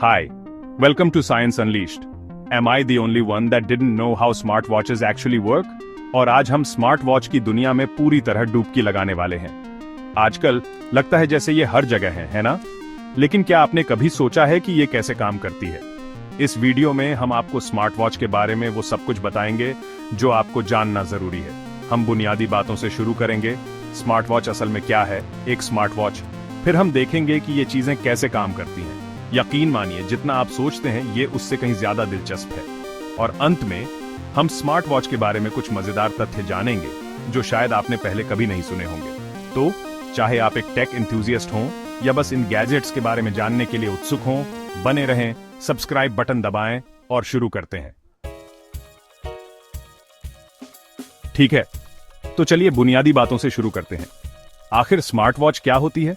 Hi, welcome to Science Unleashed. Am I the only one that didn't know how smartwatches actually work? और आज हम smart watch की दुनिया में पूरी तरह डुबकी लगाने वाले हैं। आजकल लगता है जैसे ये हर जगह है ना? लेकिन क्या आपने कभी सोचा है कि ये कैसे काम करती है? इस वीडियो में हम आपको स्मार्ट वॉच के बारे में वो सब कुछ बताएंगे जो आपको जानना जरूरी है। हम बुनियादी बातों से शुरू करेंगे। स्मार्ट वॉच असल में क्या है, एक स्मार्ट वॉच। फिर हम देखेंगे कि ये चीजें कैसे काम करती हैं। यकीन मानिए, जितना आप सोचते हैं ये उससे कहीं ज्यादा दिलचस्प है। और अंत में हम स्मार्ट वॉच के बारे में कुछ मजेदार तथ्य जानेंगे जो शायद आपने पहले कभी नहीं सुने होंगे। तो चाहे आप एक टेक एंथुसियास्ट हों या बस इन गैजेट्स के बारे में जानने के लिए उत्सुक हों, बने रहें, सब्सक्राइब बटन दबाएं और शुरू करते हैं। ठीक है, तो चलिए बुनियादी बातों से शुरू करते हैं। आखिर स्मार्ट वॉच क्या होती है?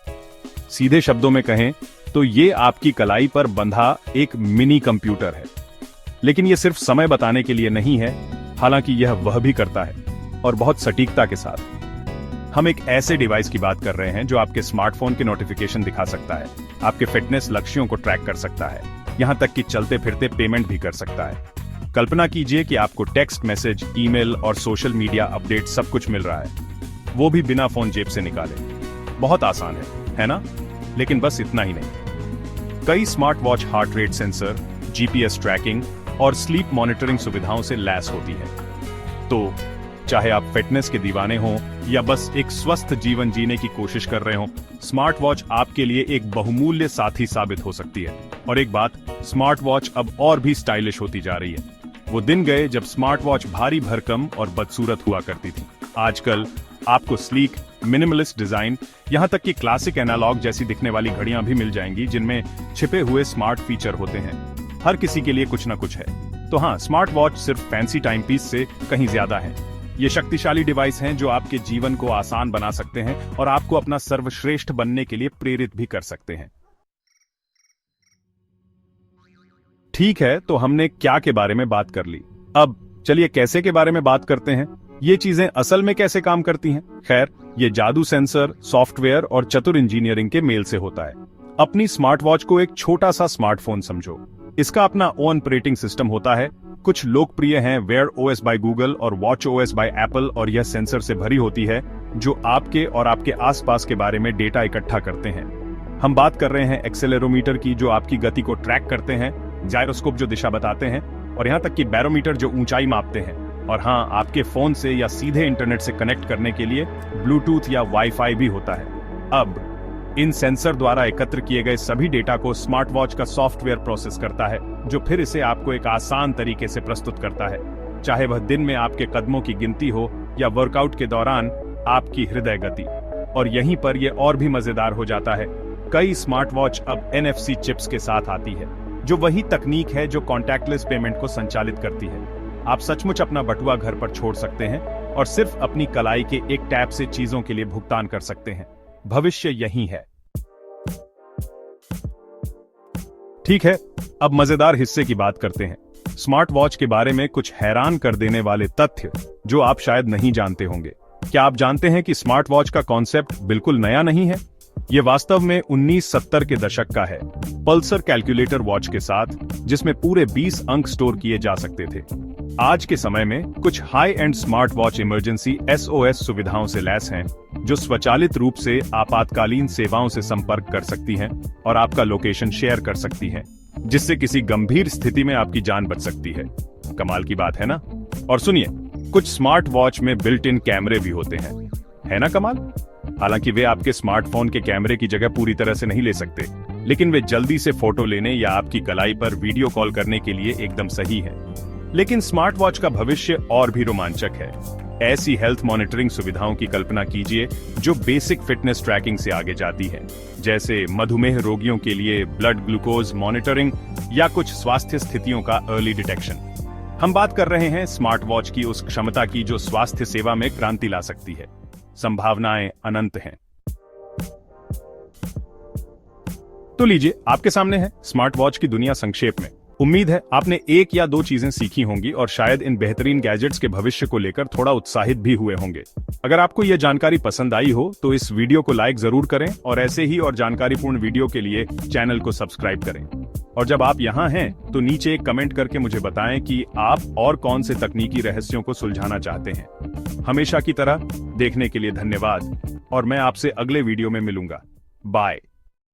सीधे शब्दों में कहें तो ये आपकी कलाई पर बंधा एक मिनी कंप्यूटर है। लेकिन ये सिर्फ समय बताने के लिए नहीं है, हालांकि यह वह भी करता है, और बहुत सटीकता के साथ। हम एक ऐसे डिवाइस की बात कर रहे हैं जो आपके स्मार्टफोन के नोटिफिकेशन दिखा सकता है, आपके फिटनेस लक्ष्यों को ट्रैक कर सकता है, यहां तक कि चलते फिरते पेमेंट भी कर सकता है। कल्पना कीजिए कि आपको टेक्स्ट मैसेज, ईमेल और सोशल मीडिया अपडेट सब कुछ मिल रहा है, वो भी बिना फोन जेब से निकाले। बहुत आसान है ना? लेकिन बस इतना ही नहीं। कई smart watch heart rate sensor, GPS tracking और स्लीप मॉनिटरिंग सुविधाओं से लैस होती है। तो चाहे आप फिटनेस के दीवाने हों या बस एक स्वस्थ जीवन जीने की कोशिश कर रहे हों, स्मार्ट वॉच आपके लिए एक बहुमूल्य साथी साबित हो सकती है। और एक बात, स्मार्ट वॉच अब और भी स्टाइलिश होती जा रही है। वो दिन गए जब स्मार्ट वॉच भारी भरकम और बदसूरत हुआ करती थी। आजकल आपको स्लीक, मिनिमलिस्ट डिजाइन, यहां तक कि क्लासिक एनालॉग जैसी दिखने वाली घड़ियां भी मिल जाएंगी जिनमें छिपे हुए स्मार्ट फीचर होते हैं। हर किसी के लिए कुछ ना कुछ है। तो हाँ, स्मार्ट वॉच सिर्फ फैंसी टाइम पीस से कहीं ज्यादा है। ये शक्तिशाली डिवाइस हैं जो आपके जीवन को आसान बना सकते हैं और आपको अपना सर्वश्रेष्ठ बनने के लिए प्रेरित भी कर सकते हैं। ठीक है, तो हमने क्या के बारे में बात कर ली। अब चलिए कैसे के बारे में बात करते हैं। ये चीजें असल में कैसे काम करती हैं? खैर, ये जादू सेंसर, सॉफ्टवेयर और चतुर इंजीनियरिंग के मेल से होता है। अपनी स्मार्ट वॉच को एक छोटा सा स्मार्टफोन समझो। इसका अपना ओन ऑपरेटिंग सिस्टम होता है। कुछ लोकप्रिय हैं वेयर ओएस बाय गूगल और वॉच ओएस बाय एप्पल, और यह सेंसर से भरी होती है जो आपके और आपके आसपास के बारे में डेटा इकट्ठा करते हैं। हम बात कर रहे हैं एक्सेलेरोमीटर की, जो आपकी गति को ट्रैक करते हैं, जायरोस्कोप जो दिशा बताते हैं, और यहाँ तक कि बैरोमीटर जो ऊंचाई मापते हैं। और हाँ, आपके फोन से या सीधे इंटरनेट से कनेक्ट करने के लिए ब्लूटूथ या वाईफाई भी होता है। अब इन सेंसर द्वारा एकत्र किए गए सभी डेटा को स्मार्ट वॉच का सॉफ्टवेयर प्रोसेस करता है, जो फिर इसे आपको एक आसान तरीके से प्रस्तुत करता है, चाहे वह दिन में आपके कदमों की गिनती हो या वर्कआउट के दौरान आपकी हृदय गति। और यहीं पर यह और भी मजेदार हो जाता है। कई स्मार्ट वॉच अब NFC चिप्स के साथ आती है, जो वही तकनीक है जो कॉन्टैक्टलेस पेमेंट को संचालित करती है। आप सचमुच अपना बटुआ घर पर छोड़ सकते हैं और सिर्फ अपनी कलाई के एक टैप से चीजों के लिए भुगतान कर सकते हैं। भविष्य यही है। ठीक है, अब मजेदार हिस्से की बात करते हैं। स्मार्ट वॉच के बारे में कुछ हैरान कर देने वाले तथ्य जो आप शायद नहीं जानते होंगे। क्या आप जानते हैं कि स्मार्ट वॉच का कॉन्सेप्ट बिल्कुल नया नहीं है? ये वास्तव में 1970 के दशक का है, पल्सर कैलकुलेटर वॉच के साथ, जिसमें पूरे 20 अंक स्टोर किए जा सकते थे। आज के समय में कुछ high and smart watch emergency SOS सुविधाओं से लैस हैं, जो स्वचालित रूप से आपातकालीन सेवाओं से संपर्क कर सकती हैं और आपका लोकेशन शेयर कर सकती हैं, जिससे किसी गंभीर स्थिति में आपकी जान बच सकती है। कमाल की बात है ना? और सुनिए, कुछ स्मार्ट वॉच में बिल्ट इन कैमरे भी होते हैं। है ना कमाल? हालांकि वे आपके स्मार्टफोन के कैमरे की जगह पूरी तरह से नहीं ले सकते, लेकिन वे जल्दी से फोटो लेने या आपकी कलाई पर वीडियो कॉल करने के लिए एकदम सही है। लेकिन स्मार्ट वॉच का भविष्य और भी रोमांचक है। ऐसी हेल्थ मॉनिटरिंग सुविधाओं की कल्पना कीजिए जो बेसिक फिटनेस ट्रैकिंग से आगे जाती है, जैसे मधुमेह रोगियों के लिए ब्लड ग्लूकोज मॉनिटरिंग या कुछ स्वास्थ्य स्थितियों का अर्ली डिटेक्शन। हम बात कर रहे हैं स्मार्ट वॉच की उस क्षमता की जो स्वास्थ्य सेवा में क्रांति ला सकती है। संभावनाएं अनंत हैं। तो लीजिए, आपके सामने है स्मार्ट वॉच की दुनिया संक्षेप में। उम्मीद है आपने एक या दो चीजें सीखी होंगी और शायद इन बेहतरीन गैजेट्स के भविष्य को लेकर थोड़ा उत्साहित भी हुए होंगे। अगर आपको यह जानकारी पसंद आई हो तो इस वीडियो को लाइक जरूर करें और ऐसे ही और जानकारीपूर्ण वीडियो के लिए चैनल को सब्सक्राइब करें। और जब आप यहाँ हैं तो नीचे एक कमेंट करके मुझे बताएं कि आप और कौन से तकनीकी रहस्यों को सुलझाना चाहते हैं। हमेशा की तरह देखने के लिए धन्यवाद और मैं आपसे अगले वीडियो में मिलूंगा। बाय।